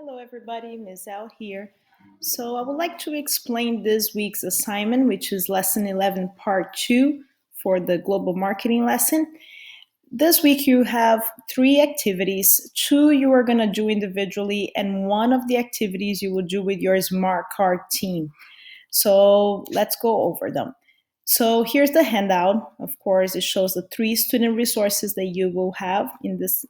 Hello, everybody. Ms. L here. So, I would like to explain this week's assignment, which is Lesson 11, Part 2 for the Global Marketing lesson. This week, you have three activities. Two you are going to do individually, and one of the activities you will do with your Smart Card team. So, let's go over them. So here's the handout. Of course, it shows the three student resources that you will have in this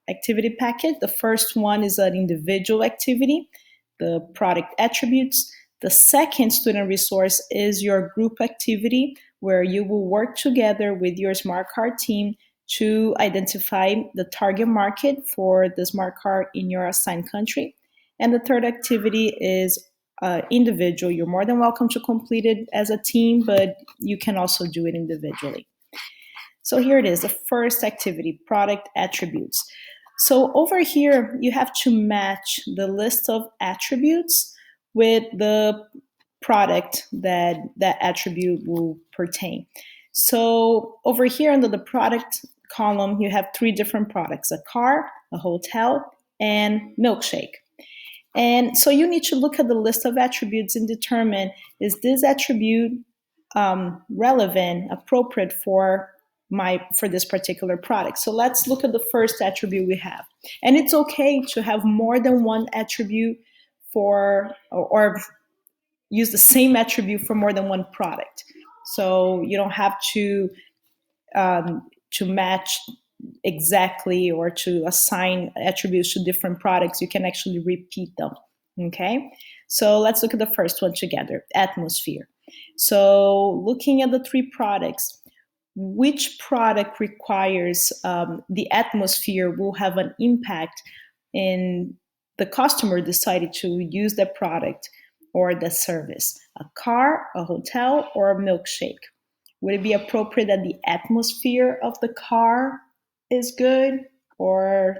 activity packet. The first one is an individual activity, the product attributes. The second student resource is your group activity, where you will work together with your Smart Card team to identify the target market for the Smart Card in your assigned country. And the third activity is individual. You're more than welcome to complete it as a team, but you can also do it individually. So here it is, the first activity, product attributes. So over here, you have to match the list of attributes with the product that that attribute will pertain. So over here under the product column, you have three different products, a car, a hotel, and milkshake. And so you need to look at the list of attributes and determine, is this attribute relevant, appropriate for this particular product. So let's look at the first attribute we have. And it's okay to have more than one attribute or use the same attribute for more than one product. So you don't have to match exactly or to assign attributes to different products. You can actually repeat them. Okay, so let's look at the first one together, atmosphere. So looking at the three products, which product requires the atmosphere will have an impact in the customer decided to use the product or the service, a car, a hotel, or a milkshake. Would it be appropriate that the atmosphere of the car is good or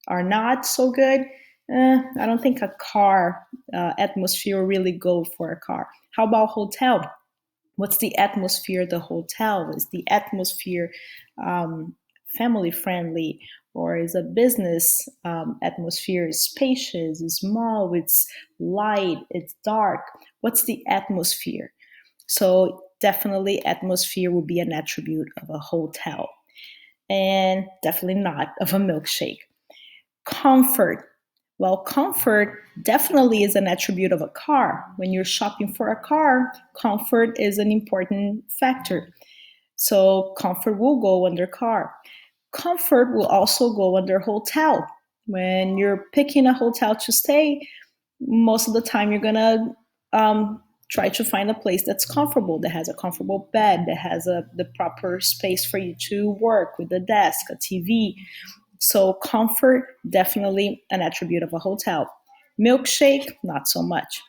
are not so good? I don't think a car atmosphere really go for a car. How about hotel? What's the atmosphere of the hotel? Is the atmosphere family friendly, or is a business atmosphere spacious, it's small, it's light, it's dark? What's the atmosphere? So definitely atmosphere will be an attribute of a hotel, and definitely not of a milkshake. Comfort. Well, comfort definitely is an attribute of a car. When you're shopping for a car, comfort is an important factor. So comfort will go under car. Comfort will also go under hotel. When you're picking a hotel to stay, most of the time you're gonna try to find a place that's comfortable, that has a comfortable bed, that has the proper space for you to work with a desk, a TV. So comfort, definitely an attribute of a hotel. Milkshake, not so much.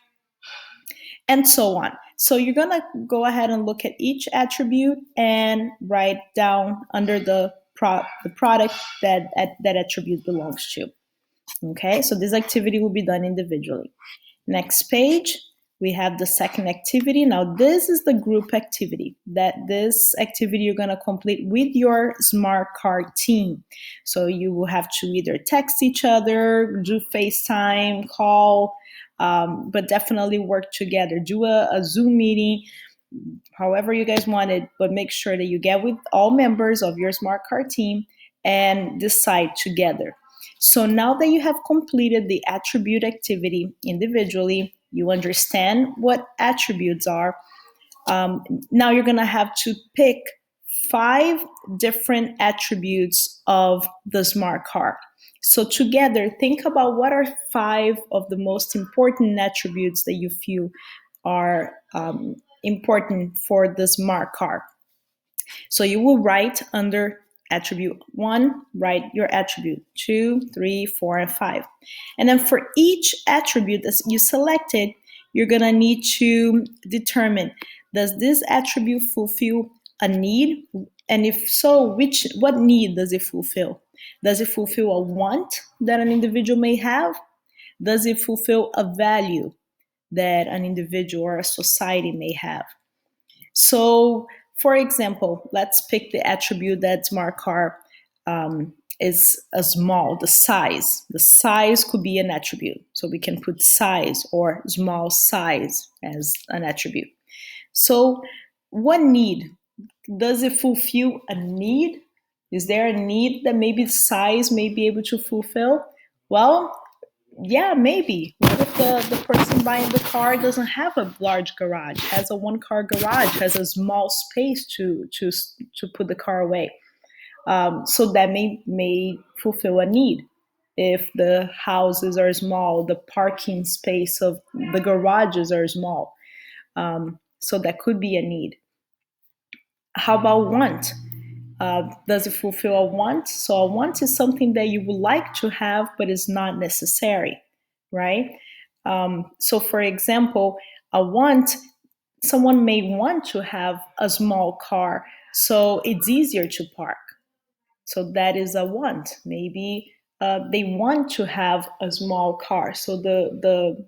And so on. So you're going to go ahead and look at each attribute and write down under the product that attribute belongs to. Okay, so this activity will be done individually. Next page, we have the second activity. Now, this is the group activity. This activity you're going to complete with your Smart Card team. So you will have to either text each other, do FaceTime, call, but definitely work together. Do a Zoom meeting, however you guys want it, but make sure that you get with all members of your Smart Card team and decide together. So now that you have completed the attribute activity individually, you understand what attributes are. Now you're going to have to pick 5 different attributes of the Smart Card. So together, think about what are 5 of the most important attributes that you feel are important for the Smart Card. So you will write under attribute 1, write your attribute 2, 3, 4, and 5. And then for each attribute that you selected, you're going to need to determine, does this attribute fulfill a need? And if so, what need does it fulfill? Does it fulfill a want that an individual may have? Does it fulfill a value that an individual or a society may have? So, for example, let's pick the attribute that Smart Card is a small, the size. The size could be an attribute. So we can put size or small size as an attribute. So what need? Does it fulfill a need? Is there a need that maybe size may be able to fulfill? Well, yeah, maybe. What if the person buying the car doesn't have a large garage, has a one car garage, has a small space to put the car away? So that may fulfill a need. If the houses are small, the parking space of the garages are small. So that could be a need. How about want? Does it fulfill a want? So a want is something that you would like to have, but is not necessary, right? So for example, a want, someone may want to have a small car, so it's easier to park. So that is a want. Maybe they want to have a small car, so that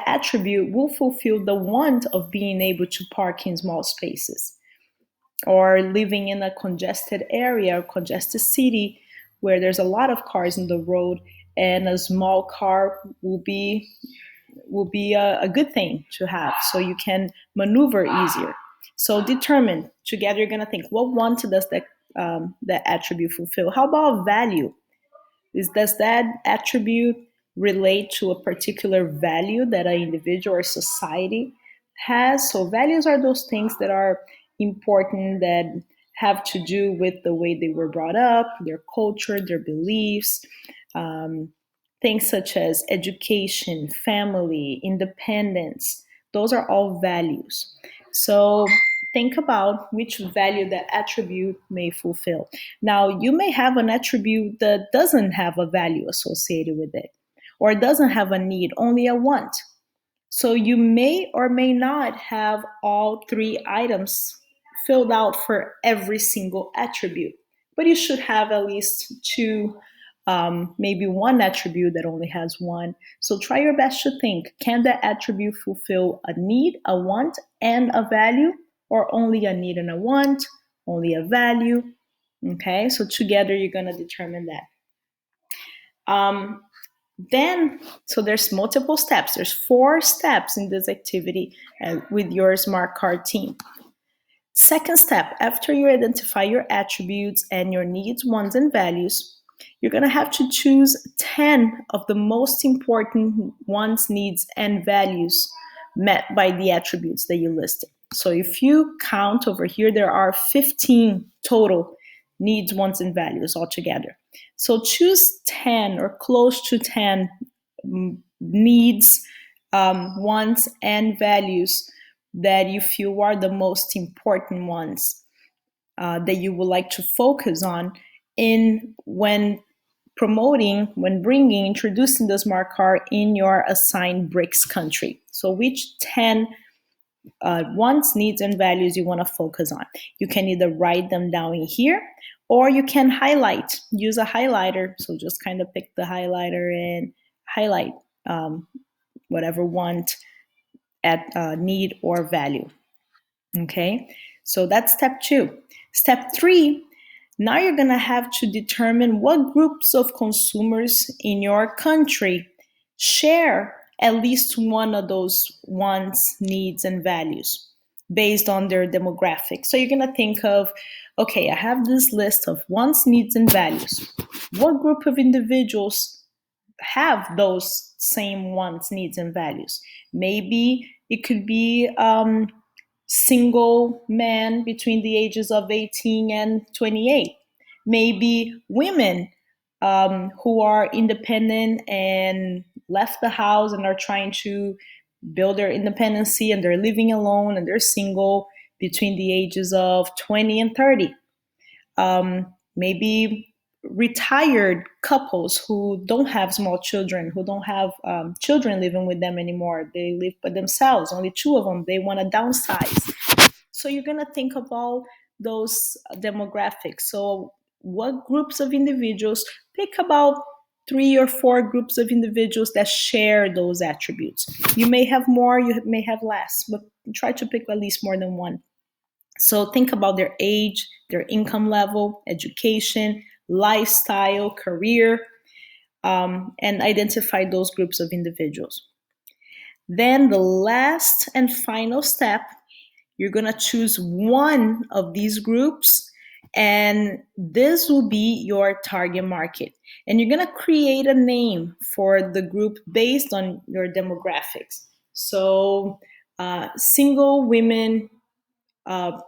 attribute will fulfill the want of being able to park in small spaces, or living in a congested area, congested city where there's a lot of cars in the road, and a small car will be a good thing to have, so you can maneuver easier. So determine together. You're gonna think, what want does that attribute fulfill? How about value? Does that attribute relate to a particular value that an individual or society has? So values are those things that are important, that have to do with the way they were brought up, their culture, their beliefs. Things such as education, family, independence, those are all values. So think about which value that attribute may fulfill. Now, you may have an attribute that doesn't have a value associated with it, or doesn't have a need, only a want. So you may or may not have all three items filled out for every single attribute, but you should have at least two, maybe one attribute that only has one. So try your best to think, can that attribute fulfill a need, a want, and a value, or only a need and a want, only a value? Okay, so together you're going to determine that. Then, so there's multiple steps. There's 4 steps in this activity with your smart card team. Second step, after you identify your attributes and your needs, wants, and values, you're going to have to choose 10 of the most important wants, needs, and values met by the attributes that you listed. So if you count over here, there are 15 total needs, wants, and values altogether. So choose 10 or close to 10 needs, wants, and values that you feel are the most important ones that you would like to focus on in when promoting, when bringing, introducing the smart card in your assigned BRICS country. So which 10 wants, needs, and values you want to focus on. You can either write them down in here, or you can highlight, use a highlighter. So just kind of pick the highlighter and highlight whatever want, need, or value. Okay, so that's step 2. Step 3, now you're going to have to determine what groups of consumers in your country share at least one of those wants, needs, and values based on their demographics. So you're going to think of, okay, I have this list of wants, needs, and values. What group of individuals have those same wants, needs, and values? Maybe it could be single men between the ages of 18 and 28. Maybe women who are independent and left the house and are trying to build their independency, and they're living alone and they're single between the ages of 20 and 30. Maybe retired couples who don't have small children, who don't have children living with them anymore. They live by themselves, only 2 of them. They want to downsize. So you're going to think of all those demographics. So what groups of individuals? Pick about 3 or 4 groups of individuals that share those attributes. You may have more, you may have less, but try to pick at least more than one. So think about their age, their income level, education, lifestyle, career, and identify those groups of individuals. Then the last and final step, you're going to choose one of these groups, and this will be your target market. And you're going to create a name for the group based on your demographics. So, single women, uh,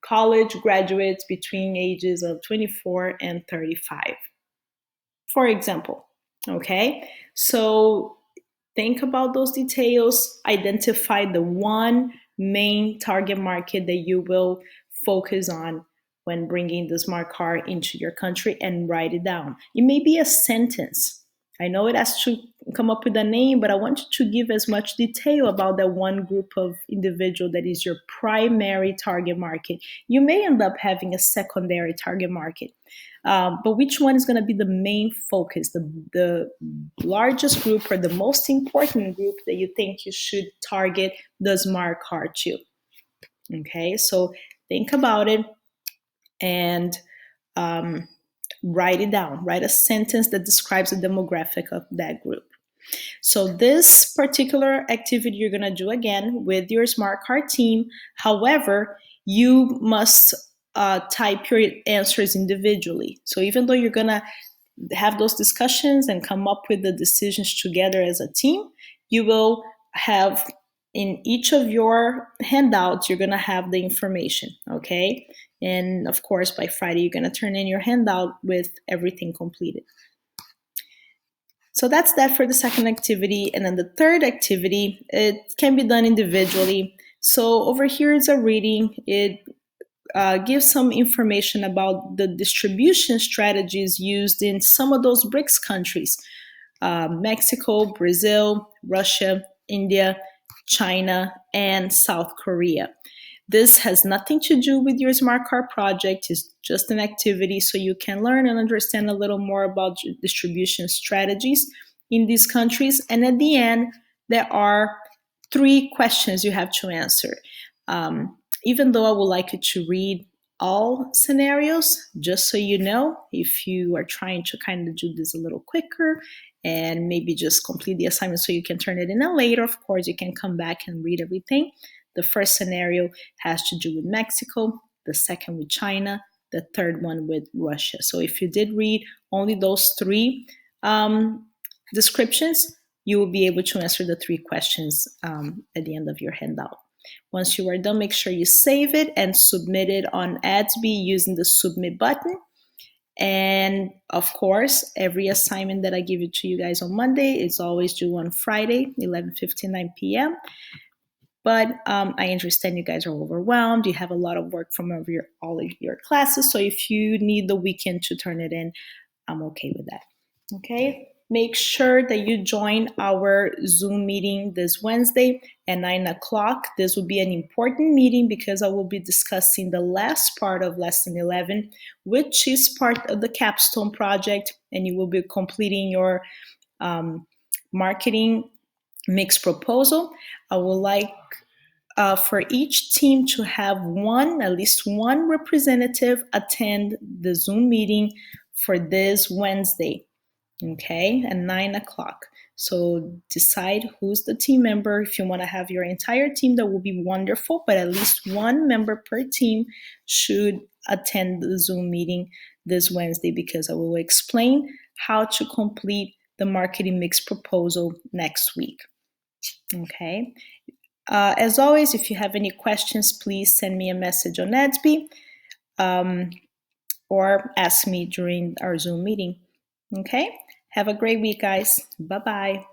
college graduates between ages of 24 and 35, for example. Okay, so think about those details, identify the one main target market that you will focus on when bringing the smart card into your country, and write it down. It may be a sentence. I know it has to come up with a name, but I want you to give as much detail about that one group of individual that is your primary target market. You may end up having a secondary target market. But which one is going to be the main focus, the largest group or the most important group that you think you should target the smart card to? Okay, so think about it and write it down. Write a sentence that describes the demographic of that group. So this particular activity you're going to do again with your smart card team. However, you must type your answers individually. So even though you're going to have those discussions and come up with the decisions together as a team, you will have in each of your handouts, you're going to have the information. Okay. And of course, by Friday, you're going to turn in your handout with everything completed. So that's that for the second activity. And then the third activity, it can be done individually. So over here is a reading. It gives some information about the distribution strategies used in some of those BRICS countries: Mexico, Brazil, Russia, India, China, and South Korea. This has nothing to do with your smart card project. It's just an activity so you can learn and understand a little more about distribution strategies in these countries. And at the end, there are 3 questions you have to answer. Even though I would like you to read all scenarios, just so you know, if you are trying to kind of do this a little quicker and maybe just complete the assignment so you can turn it in later, of course, you can come back and read everything. The first scenario has to do with Mexico, the second with China, the third one with Russia. So if you did read only those 3 descriptions, you will be able to answer the 3 questions at the end of your handout. Once you are done, make sure you save it and submit it on Adsby using the submit button. And of course, every assignment that I give it to you guys on Monday is always due on Friday, 11:59 p.m. But I understand you guys are overwhelmed. You have a lot of work from all of your classes. So if you need the weekend to turn it in, I'm okay with that. Okay. Make sure that you join our Zoom meeting this Wednesday at 9 o'clock. This will be an important meeting because I will be discussing the last part of Lesson 11, which is part of the capstone project, and you will be completing your marketing mix proposal. I would like for each team to have at least one representative attend the Zoom meeting for this Wednesday. Okay, at 9 o'clock. So decide who's the team member. If you want to have your entire team, that will be wonderful, but at least one member per team should attend the Zoom meeting this Wednesday because I will explain how to complete the marketing mix proposal next week. Okay. As always, if you have any questions, please send me a message on Adsby or ask me during our Zoom meeting. Okay? Have a great week, guys. Bye-bye.